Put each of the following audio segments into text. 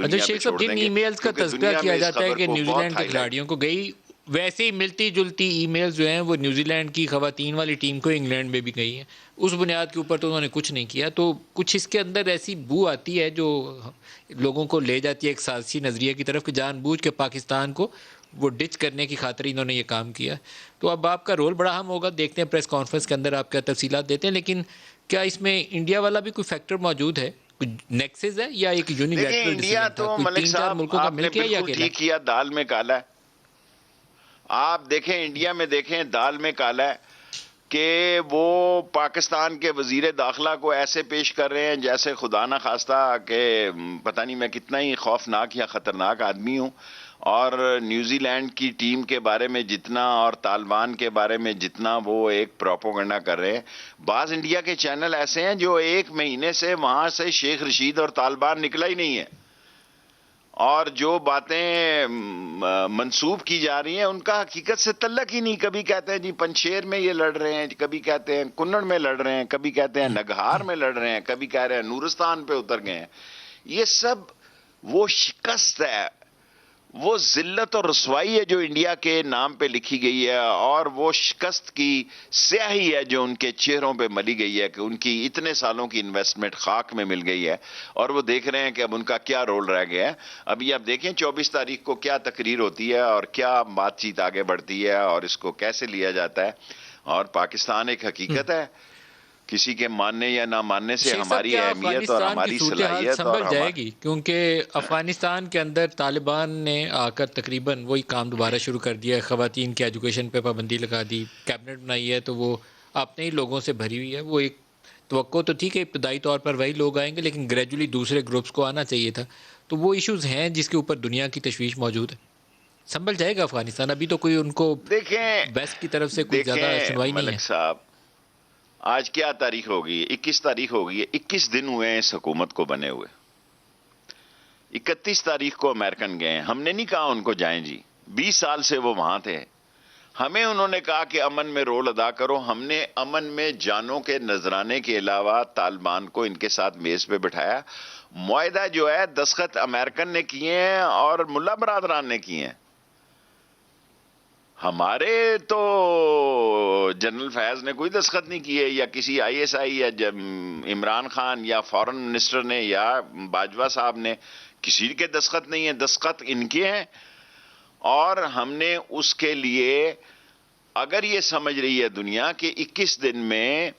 دنیا پہ شیخ صاحب، چھوڑ جن دیں گے، ای میلز کا کیونکہ تذکرہ دنیا کیا میں اس جاتا ہے خبر کہ کو نیوزی بہت لینڈ کے ہائی لائٹ. کھلاڑیوں کو گئی، ویسے ہی ملتی جلتی ای میلز جو ہیں وہ نیوزی لینڈ کی خواتین والی ٹیم کو انگلینڈ میں بھی گئی ہیں. اس بنیاد کے اوپر تو انہوں نے کچھ نہیں کیا. تو کچھ اس کے اندر ایسی بو آتی ہے جو لوگوں کو لے جاتی ہے ایک سازشی نظریے کی طرف کہ جان بوجھ کے پاکستان کو وہ ڈچ کرنے کی خاطر انہوں نے یہ کام کیا. تو اب آپ کا رول بڑا اہم ہوگا، دیکھتے ہیں پریس کانفرنس کے اندر آپ کیا تفصیلات دیتے ہیں. لیکن کیا اس میں انڈیا والا بھی کوئی فیکٹر موجود ہے؟ نیکسز ہے یا ایک دیکھیں یونیلیٹرل انڈیا ڈیسیجن تھا؟ تو کوئی ملک 3-4 صاحب ملکوں کا آپ مل نے کے یا بالکل اکیلا؟ ٹھیک کیا، دال میں کالا ہے. آپ دیکھیں انڈیا میں دیکھیں دال میں کالا ہے کہ وہ پاکستان کے وزیر داخلہ کو ایسے پیش کر رہے ہیں جیسے خدا نہ خواستہ کہ پتہ نہیں میں کتنا ہی خوفناک یا خطرناک آدمی ہوں. اور نیوزی لینڈ کی ٹیم کے بارے میں جتنا اور طالبان کے بارے میں جتنا وہ ایک پروپیگنڈا کر رہے ہیں، بعض انڈیا کے چینل ایسے ہیں جو 1 مہینے سے وہاں سے شیخ رشید اور طالبان نکلا ہی نہیں ہے، اور جو باتیں منسوب کی جا رہی ہیں ان کا حقیقت سے تعلق ہی نہیں. کبھی کہتے ہیں جی پنشیر میں یہ لڑ رہے ہیں، کبھی کہتے ہیں کنڑ میں لڑ رہے ہیں، کبھی کہتے ہیں نگہار میں لڑ رہے ہیں، کبھی کہہ رہے ہیں نورستان پہ اتر گئے ہیں. یہ سب وہ شکست ہے، وہ ذلت اور رسوائی ہے جو انڈیا کے نام پہ لکھی گئی ہے، اور وہ شکست کی سیاہی ہے جو ان کے چہروں پہ ملی گئی ہے کہ ان کی اتنے سالوں کی انویسٹمنٹ خاک میں مل گئی ہے، اور وہ دیکھ رہے ہیں کہ اب ان کا کیا رول رہ گیا ہے. ابھی آپ دیکھیں 24 تاریخ کو کیا تقریر ہوتی ہے اور کیا بات چیت آگے بڑھتی ہے اور اس کو کیسے لیا جاتا ہے. اور پاکستان ایک حقیقت ہے، کسی کے ماننے یا نہ ماننے سے شیخ صاحب، ہماری کیا اہمیت اور افغانستان کی ہماری صورتحال صلاحیت اور سنبھل جائے ہمارا گی؟ کیونکہ افغانستان کے اندر طالبان نے آ کر تقریباً وہی کام دوبارہ شروع کر دیا ہے. خواتین کی ایجوکیشن پہ پابندی لگا دی، کیبنٹ بنائی ہے تو وہ اپنے ہی لوگوں سے بھری ہوئی ہے. وہ ایک توقع تو تھی کہ ابتدائی طور پر وہی لوگ آئیں گے، لیکن گریجولی دوسرے گروپس کو آنا چاہیے تھا. تو وہ ایشوز ہیں جس کے اوپر دنیا کی تشویش موجود ہے. سنبھل جائے گا افغانستان؟ ابھی تو کوئی ان کو ویسٹ کی طرف سے کوئی زیادہ دیکھیں سنوائی نہیں ہے. ملک صاحب، آج کیا تاریخ ہوگی؟ 21 تاریخ ہوگی ہے. 21 دن ہوئے ہیں اس حکومت کو بنے ہوئے. 31 تاریخ کو امریکن گئے ہیں. ہم نے نہیں کہا ان کو جائیں جی، 20 سال سے وہ وہاں تھے. ہمیں انہوں نے کہا کہ امن میں رول ادا کرو. ہم نے امن میں جانوں کے نذرانے کے علاوہ طالبان کو ان کے ساتھ میز پہ بٹھایا. معاہدہ جو ہے دستخط امریکن نے کیے ہیں اور ملا برادران نے کیے ہیں. ہمارے تو جنرل فیض نے کوئی دستخط نہیں کیے، یا کسی آئی ایس آئی یا عمران خان یا فارن منسٹر نے یا باجوہ صاحب نے، کسی کے دستخط نہیں ہیں. دستخط ان کے ہیں. اور ہم نے اس کے لیے، اگر یہ سمجھ رہی ہے دنیا کہ 21 دن میں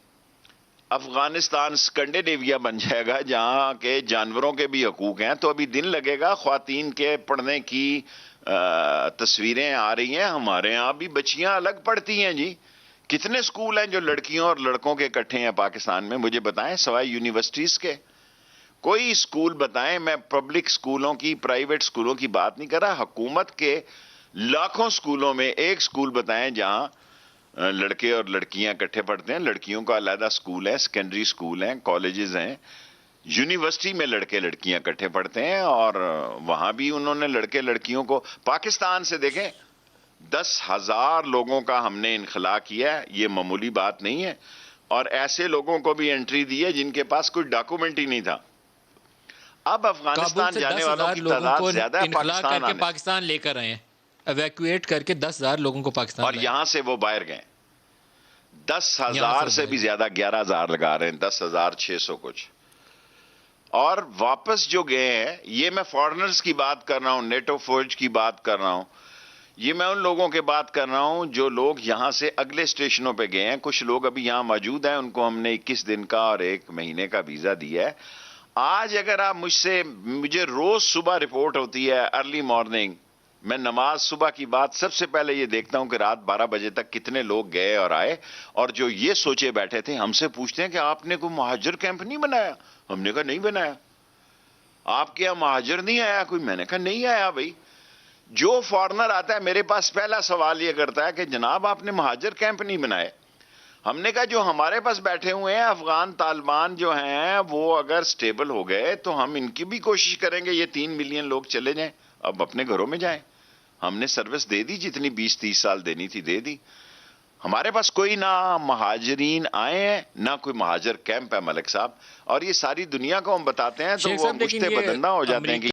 افغانستان اسکینڈینیویا بن جائے گا جہاں کے جانوروں کے بھی حقوق ہیں، تو ابھی دن لگے گا. خواتین کے پڑھنے کی تصویریں آ رہی ہیں. ہمارے ہاں بھی بچیاں الگ پڑھتی ہیں جی. کتنے سکول ہیں جو لڑکیوں اور لڑکوں کے اکٹھے ہیں پاکستان میں؟ مجھے بتائیں، سوائے یونیورسٹیز کے کوئی سکول بتائیں. میں پبلک سکولوں کی، پرائیویٹ سکولوں کی بات نہیں کر رہا، حکومت کے لاکھوں سکولوں میں ایک سکول بتائیں جہاں لڑکے اور لڑکیاں اکٹھے پڑھتے ہیں. لڑکیوں کا علیحدہ سکول ہے، سیکنڈری سکول ہیں، کالجز ہیں. یونیورسٹی میں لڑکے لڑکیاں اکٹھے پڑھتے ہیں، اور وہاں بھی انہوں نے لڑکے لڑکیوں کو، پاکستان سے دیکھیں 10,000 لوگوں کا ہم نے انخلا کیا ہے. یہ معمولی بات نہیں ہے. اور ایسے لوگوں کو بھی انٹری دی ہے جن کے پاس کوئی ڈاکومنٹ ہی نہیں تھا. اب کابل افغانستان سے جانے والوں 10,000 کی لوگوں تعداد کو زیادہ ہے انخلا کر پاکستان کے آنے، پاکستان لے کر آئے ہیں، ایویکویٹ کر کے 10,000 لوگوں کو پاکستان اور لائے. یہاں سے وہ باہر گئے. یہاں 10,000 سے بھی زیادہ 11,000 لگا رہے ہیں، 10,600 کچھ. اور واپس جو گئے ہیں، یہ میں فارنرز کی بات کر رہا ہوں، نیٹو فوج کی بات کر رہا ہوں. یہ میں ان لوگوں کے بات کر رہا ہوں جو لوگ یہاں سے اگلے اسٹیشنوں پہ گئے ہیں. کچھ لوگ ابھی یہاں موجود ہیں، ان کو ہم نے 21 دن کا اور 1 مہینے کا ویزا دیا ہے. آج اگر آپ مجھے روز صبح رپورٹ ہوتی ہے، ارلی مارننگ میں نماز صبح کی بات سب سے پہلے یہ دیکھتا ہوں کہ رات 12 بجے تک کتنے لوگ گئے اور آئے. اور جو یہ سوچے بیٹھے تھے، ہم سے پوچھتے ہیں کہ آپ نے کوئی مہاجر کیمپ نہیں بنایا؟ ہم نے کہا نہیں بنایا. آپ کے یہاں مہاجر نہیں آیا کوئی؟ میں نے کہا نہیں آیا. بھائی جو فارنر آتا ہے میرے پاس پہلا سوال یہ کرتا ہے کہ جناب آپ نے مہاجر کیمپ نہیں بنائے. ہم نے کہا جو ہمارے پاس بیٹھے ہوئے ہیں افغان طالبان جو ہیں، وہ اگر سٹیبل ہو گئے تو ہم ان کی بھی کوشش کریں گے یہ 3 ملین لوگ چلے جائیں، اب اپنے گھروں میں جائیں. ہم نے سروس دے دی، جتنی 20-30 سال دینی تھی دے دی. ہمارے پاس کوئی نہ مہاجرین آئے ہیں نہ کوئی مہاجر کیمپ ہے ملک صاحب. اور یہ ساری دنیا کو ہم بتاتے ہیں تو شیخ وہ صاحب، لیکن مشتے یہ بدندہ ہو جاتے ہیں کہ امریکہ